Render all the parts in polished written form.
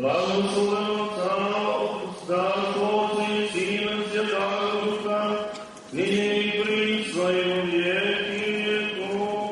Blagosloveno carstvo i Sina Svjetog Duha, nyní i prišlo i u vijeki vjekov.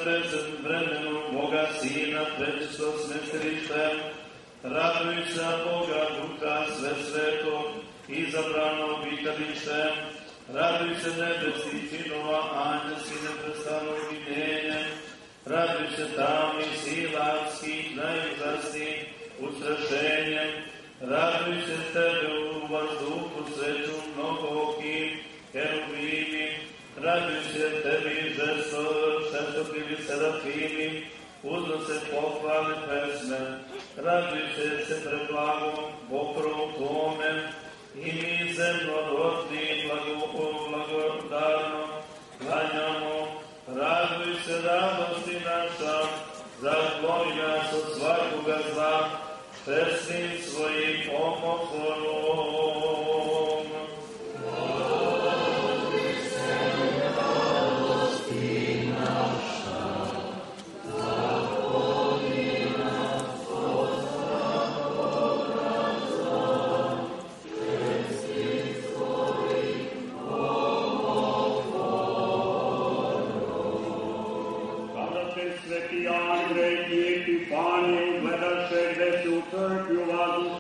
pred vremenom Boga Sina, prečisto smetilištem. Raduj se Boga Duha sve svetog, izabrano obitalištem. Raduj se nebesnih činova, anđelski neprestanog vinjenjem. Raduj se tamnih silatskih, najuzasnijih ustrašenjem. Raduj se tebe u vazduhu svetu mnogokim heruvimi. Raduj se tebi šestokrivi serafimi, uznose pohvale pesme. Raduj se preblagom Bokrovom tome, i mi zemljorodni blagodarno klanjamo. Raduj se radosti naša, zakloni nas od svakoga zla, čestnim svojim pomogom. Raduj se radosti naša, zakloni nas od svakoga zla, čestnim svojim pomogom. Kada te sveti Andrej i Epifanije ugledaš